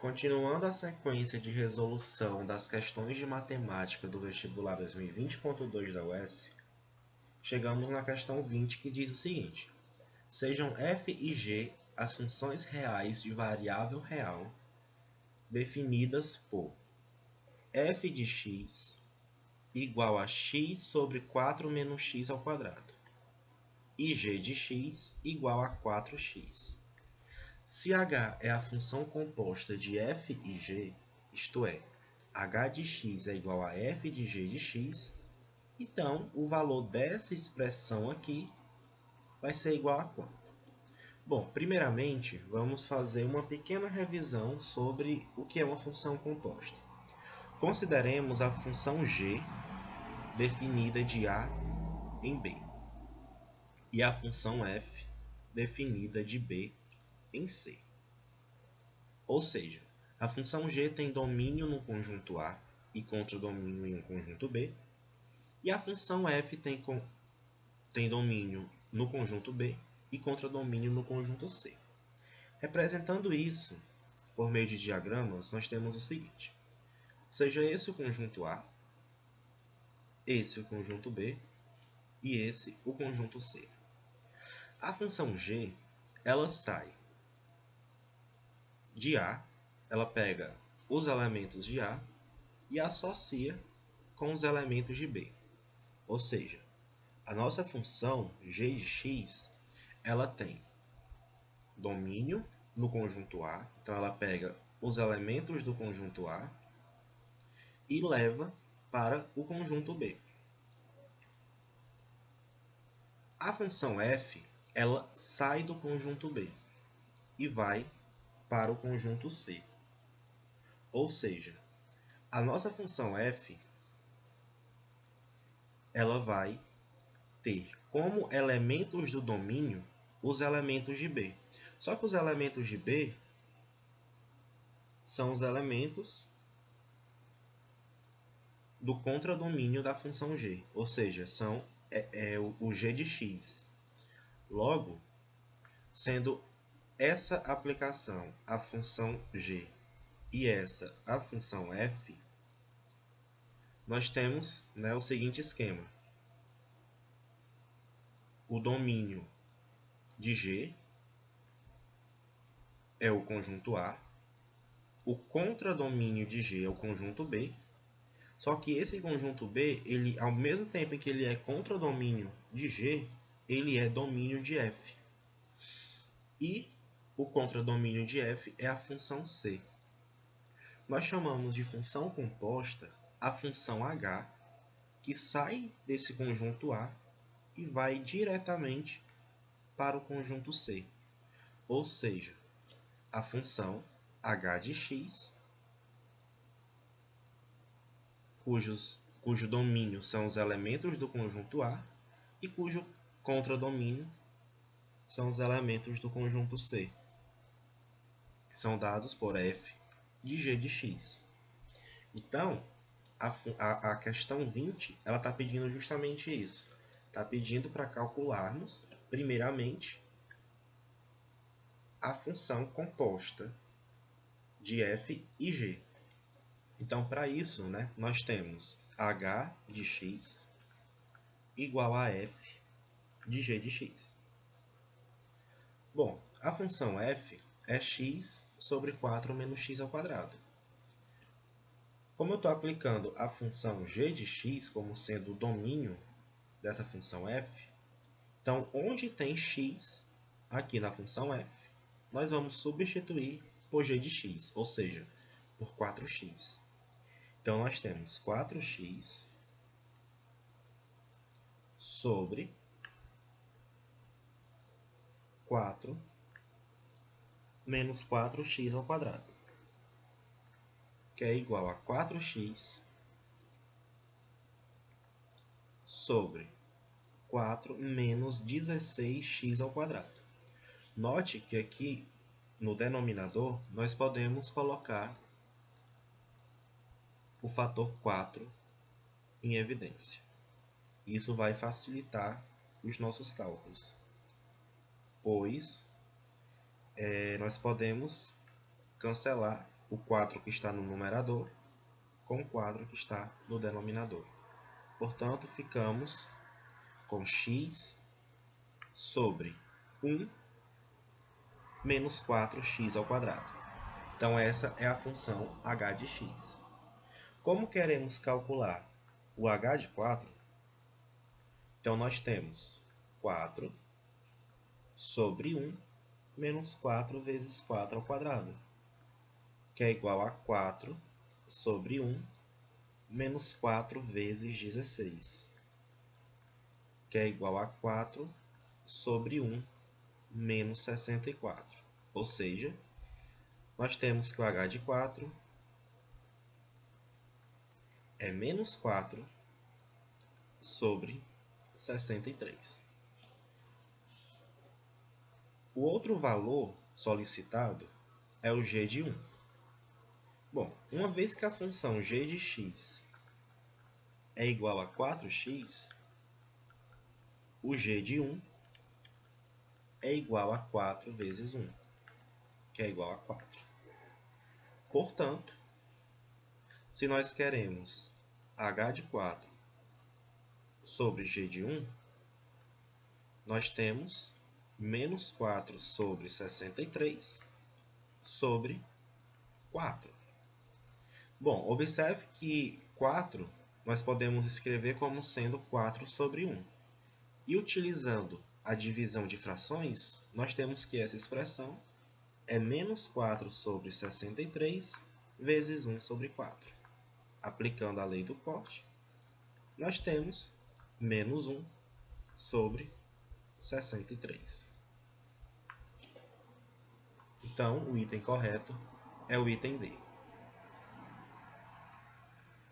Continuando a sequência de resolução das questões de matemática do vestibular 2020.2 da UES, chegamos na questão 20, que diz o seguinte: sejam f e g as funções reais de variável real definidas por f de x igual a x sobre 4 menos x ao quadrado e g de x igual a 4x. Se h é a função composta de f e g, isto é, h de x é igual a f de g de x, então o valor dessa expressão aqui vai ser igual a quanto? Bom, primeiramente, vamos fazer uma pequena revisão sobre o que é uma função composta. Consideremos a função g definida de a em b e a função f definida de b em c. Ou seja, a função g tem domínio no conjunto A e contradomínio em um conjunto B, e a função f tem domínio no conjunto B e contradomínio no conjunto C. Representando isso por meio de diagramas, nós temos o seguinte: seja esse o conjunto A, esse o conjunto B e esse o conjunto C. A função g, ela sai de A, ela pega os elementos de A e associa com os elementos de B. Ou seja, a nossa função g de x, ela tem domínio no conjunto A, então ela pega os elementos do conjunto A e leva para o conjunto B. A função f, ela sai do conjunto B e vai para o conjunto C. Ou seja, a nossa função f, ela vai ter como elementos do domínio os elementos de B. Só que os elementos de B são os elementos do contradomínio da função g, ou seja, são o g de x. Logo, sendo essa aplicação a função g e essa a função f, nós temos, o seguinte esquema: o domínio de g é o conjunto A, o contradomínio de g é o conjunto B, só que esse conjunto B, ele, ao mesmo tempo em que ele é contradomínio de g, ele é domínio de f. E o contradomínio de f é a função c. Nós chamamos de função composta a função h, que sai desse conjunto A e vai diretamente para o conjunto C. Ou seja, a função h de x, cujo domínio são os elementos do conjunto A e cujo contradomínio são os elementos do conjunto C, que são dados por f de g de x. Então, a questão 20, ela está pedindo justamente isso. Está pedindo para calcularmos, primeiramente, a função composta de f e g. Então, para isso, nós temos h de x igual a f de g de x. Bom, a função f é x sobre 4 menos x ao quadrado. Como eu estou aplicando a função g de x como sendo o domínio dessa função f, então, onde tem x aqui na função f, nós vamos substituir por g de x, ou seja, por 4x. Então, nós temos 4x sobre 4 menos 4x ao quadrado, que é igual a 4x sobre 4 menos 16x ao quadrado. Note que aqui no denominador nós podemos colocar o fator 4 em evidência. Isso vai facilitar os nossos cálculos, pois nós podemos cancelar o 4 que está no numerador com o 4 que está no denominador. Portanto, ficamos com x sobre 1 menos 4x ao quadrado. Então, essa é a função h de x. Como queremos calcular o h de 4, então nós temos 4 sobre 1 menos 4 vezes 4 ao quadrado, que é igual a 4 sobre 1 menos 4 vezes 16, que é igual a 4 sobre 1 menos 64. Ou seja, nós temos que o h de 4 é menos 4 sobre 63. O outro valor solicitado é o g de 1. Bom, uma vez que a função g de x é igual a 4x, o g de 1 é igual a 4 vezes 1, que é igual a 4. Portanto, se nós queremos h de 4 sobre g de 1, nós temos menos 4 sobre 63 sobre 4. Bom, observe que 4 nós podemos escrever como sendo 4 sobre 1. E utilizando a divisão de frações, nós temos que essa expressão é menos 4 sobre 63 vezes 1 sobre 4. Aplicando a lei do corte, nós temos menos 1 sobre 63. Então, o item correto é o item D.